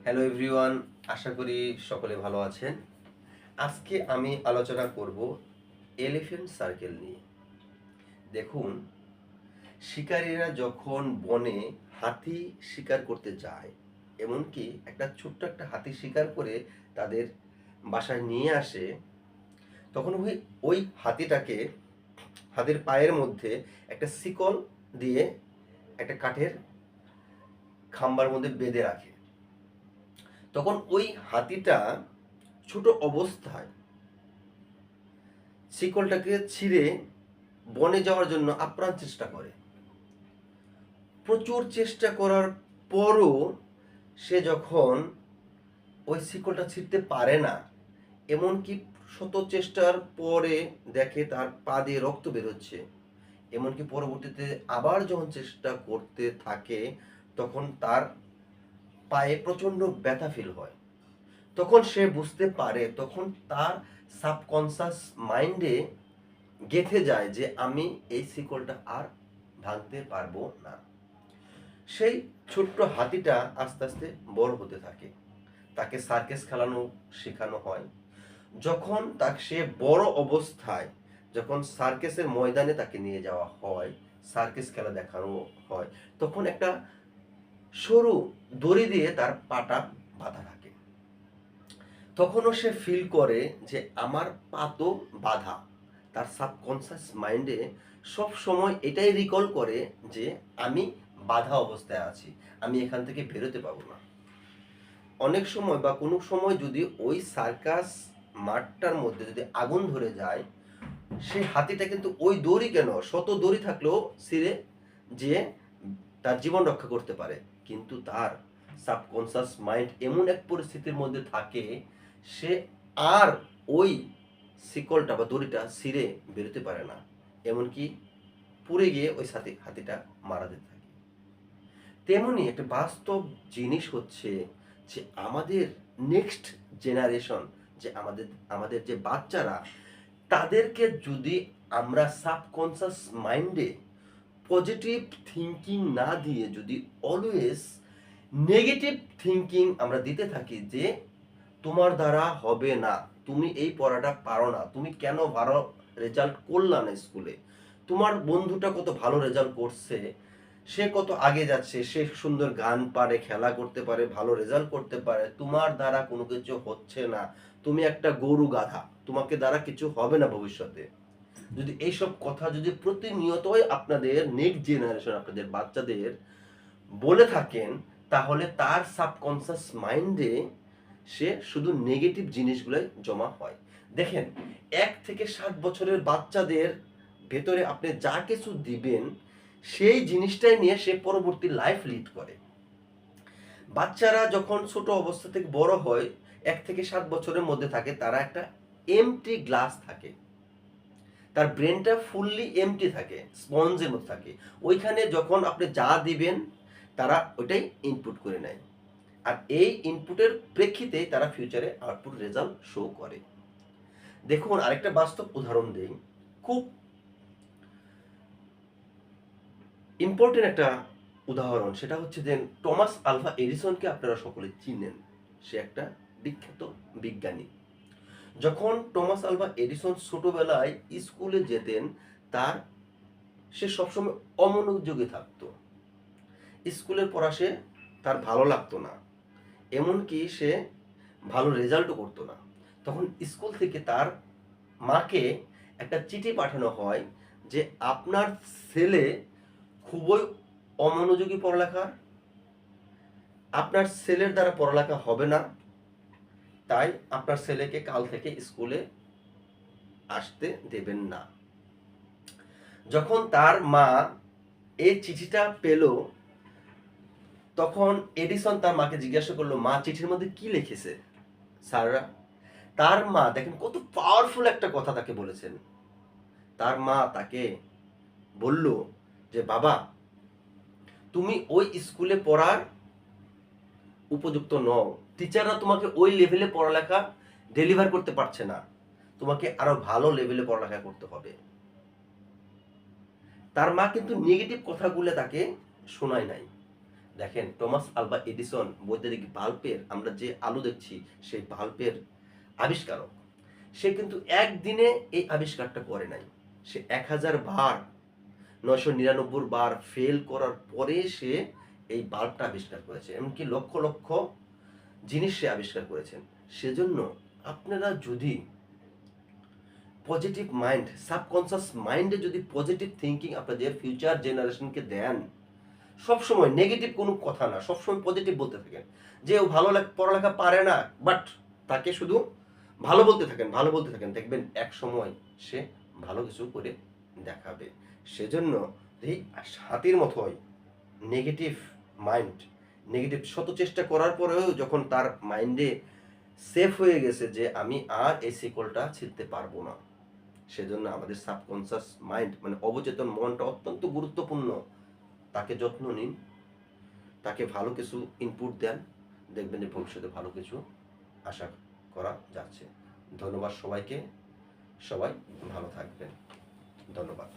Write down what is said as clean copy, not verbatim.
Hello everyone, আশা করি সকলে ভালো আছেন। আজকে আমি আলোচনা করব এলিফ্যান্ট সার্কেল নিয়ে। দেখুন, শিকারীরা যখন বনে হাতি শিকার করতে যায়, এমনকি একটা ছোট্ট একটা হাতি শিকার করে তাদের বাসায় নিয়ে আসে, তখন ওই ওই হাতিটাকে হাতির পায়ের মধ্যে একটা শিকল দিয়ে একটা কাঠের খাম্বার মধ্যে বেঁধে রাখে। তখন ওই হাতিটা ছোট অবস্থায় শিকলটাকে ছিঁড়ে বনে যাওয়ার জন্য আপ্রাণ চেষ্টা করে। প্রচুর চেষ্টা করার পরও সে যখন ওই শিকলটা ছিঁড়তে পারে না, এমনকি শত চেষ্টার পরে দেখে তার পা দিয়ে রক্ত বেরোচ্ছে, এমনকি পরবর্তীতে আবার যখন চেষ্টা করতে থাকে তখন তার পায়ে প্রচণ্ড ব্যথা ফিল হয়। তখন সে বুঝতে পারে, তখন তার সাবকনসাস মাইন্ডে গেঁথে যায় যে আমি এই শিকলটা আর ভাঙতে পারবো না। সেই ছোট্ট হাতিটা আস্তে আস্তে বড় হতে থাকে, তাকে সার্কাস খেলানো শেখানো হয়। যখন তাকে সে বড় অবস্থায়, যখন সার্কাসের ময়দানে তাকে নিয়ে যাওয়া হয়, সার্কাস খেলা দেখানো হয়, তখন একটা সরু দড়ি দিয়ে তার পাটা বাঁধা থাকে। তখনও সে ফিল করে যে আমার পা তো বাঁধা। তার সাবকনসিয়াস মাইন্ডে সব সময় এটাই রিকল করে যে আমি বাধা অবস্থায় আছি, আমি এখান থেকে বেরোতে পারবো না। অনেক সময় বা কোনো সময় যদি ওই সার্কাস মাঠটার মধ্যে যদি আগুন ধরে যায়, সেই হাতিটা কিন্তু ওই দড়ি কেন, শত দড়ি থাকলেও ছিঁড়ে যে তার জীবন রক্ষা করতে পারে। কিন্তু তার সাবকনসিয়াস মাইন্ড এমন এক পরিস্থিতির মধ্যে থাকে, সে আর ওই শিকলটা বা দড়িটা ছিঁড়ে বেরোতে পারে না, এমনকি পুড়ে গিয়ে ওই হাতিটা মারা যেতে থাকে। তেমনি একটা বাস্তব জিনিস হচ্ছে যে আমাদের নেক্সট জেনারেশন, যে আমাদের আমাদের যে বাচ্চারা, তাদেরকে যদি আমরা সাবকনসিয়াস মাইন্ডে পজিটিভ থিঙ্কিং না দিয়ে যদি অলওয়েজ নেগেটিভ থিঙ্কিং আমরা দিতে থাকি যে তোমার দ্বারা হবে না, তুমি এই পড়াটা পারো না, তুমি কেন ভালো রেজাল্ট করলা না স্কুলে, তোমার বন্ধুটা কত ভালো রেজাল্ট করছে, সে কত আগে যাচ্ছে, সে সুন্দর গান পারে, খেলা করতে পারে, ভালো রেজাল্ট করতে পারে, তোমার দ্বারা কোনো কিছু হচ্ছে না, তুমি একটা গরু গাধা, তোমাকে দ্বারা কিছু হবে না ভবিষ্যতে। যদি এইসব কথা যদি প্রতিনিয়তই আপনাদের নেক্সট জেনারেশন, আপনাদের বাচ্চাদের বলে থাকেন, তাহলে তার সাবকনসিয়াস মাইন্ডে সে শুধু নেগেটিভ জিনিসগুলোই জমা হয়। দেখেন, 1 থেকে 7 বছরের বাচ্চাদের ভেতরে আপনি যা কিছু দিবেন, সেই জিনিসটাই নিয়ে সে পরবর্তী লাইফ লিড করে। বাচ্চারা যখন ছোট অবস্থা থেকে বড় হয়, 1 থেকে 7 বছরের মধ্যে থাকে, তারা একটা এমটি গ্লাস থাকে, তার ব্রেনটা ফুললি এমটি থাকে, স্পঞ্জের মতো থাকে। ওইখানে যখন আপনি যা দিবেন তারা ওইটাই ইনপুট করে নেয়, আর এই ইনপুটের প্রেক্ষিতে তারা ফিউচারে আউটপুট রেজাল্ট শো করে। দেখুন, আরেকটা বাস্তব উদাহরণ দিই, খুব ইম্পর্টেন্ট একটা উদাহরণ, সেটা হচ্ছে যে টমাস আলভা এডিসনকে আপনারা সকলে চিনেন। সে একটা বিখ্যাত বিজ্ঞানী। যখন টমাস আলভা এডিসন ছোটবেলায় স্কুলে যেতেন, তার সে সবসময় অমনোযোগী থাকতো, স্কুলের পড়া সে তার ভালো লাগতো না, এমনকি সে ভালো রেজাল্টও করতো না। তখন স্কুল থেকে তার মাকে একটা চিঠি পাঠানো হয় যে আপনার ছেলে খুবই অমনোযোগী পড়ালেখা, আপনার ছেলের দ্বারা পড়ালেখা হবে না, তাই আপনার ছেলেকে কাল থেকে স্কুলে আসতে দেবেন না। যখন তার মা এই চিঠিটা পেল, তখন এডিসন তার মাকে জিজ্ঞাসা করলো, মা চিঠির মধ্যে কি লিখেছে স্যাররা? তার মা দেখেন কত পাওয়ারফুল একটা কথা তাকে বলেছেন। তার মা তাকে বলল যে বাবা, তুমি ওই স্কুলে পড়ার উপযুক্ত নও, টিচাররা তোমাকে ওই লেভেলে পড়ালেখা ডেলিভার করতে পারছে না, তোমাকে আরো ভালো লেভেলে পড়ালেখা করতে হবে। তার মা কিন্তু নেগেটিভ কথাগুলো তাকে শোনায় নাই, দেখেন টমাস আলভা এডিসন বৈদ্যুতিক বাল্বের আমরা যে আলো দেখছি সেই বাল্বের আবিষ্কারক, সে কিন্তু একদিনে এই আবিষ্কারটা করে নাই। সে 1000 বার 999 বার ফেল করার পরে সে এই বাল্বটা আবিষ্কার করেছে, এমনকি লক্ষ লক্ষ জিনিস সে আবিষ্কার করেছেন। সেজন্য আপনারা যদি পজিটিভ মাইন্ড, সাবকনসিয়াস মাইন্ডে যদি পজিটিভ থিঙ্কিং আপনাদের ফিউচার জেনারেশনকে দেন, সবসময় নেগেটিভ কোনো কথা না, সবসময় পজিটিভ বলতে থাকেন যে ও ভালো পড়ালেখা পারে না, বাট তাকে শুধু ভালো বলতে থাকেন, ভালো বলতে থাকেন, দেখবেন এক সময় সে ভালো কিছু করে দেখাবে। সেজন্য এই হাতির মতোই নেগেটিভ মাইন্ড, নেগেটিভ শত চেষ্টা করার পরেও যখন তার মাইন্ডে সেফ হয়ে গেছে যে আমি আর এই শিকলটা ছিঁড়তে পারবো না, সেজন্য আমাদের সাবকনসিয়াস মাইন্ড মানে অবচেতন মনটা অত্যন্ত গুরুত্বপূর্ণ। তাকে যত্ন নিন, তাকে ভালো কিছু ইনপুট দেন, দেখবেন যে ভবিষ্যতে ভালো কিছু আশা করা যাচ্ছে। ধন্যবাদ সবাইকে, সবাই ভালো থাকবেন। ধন্যবাদ।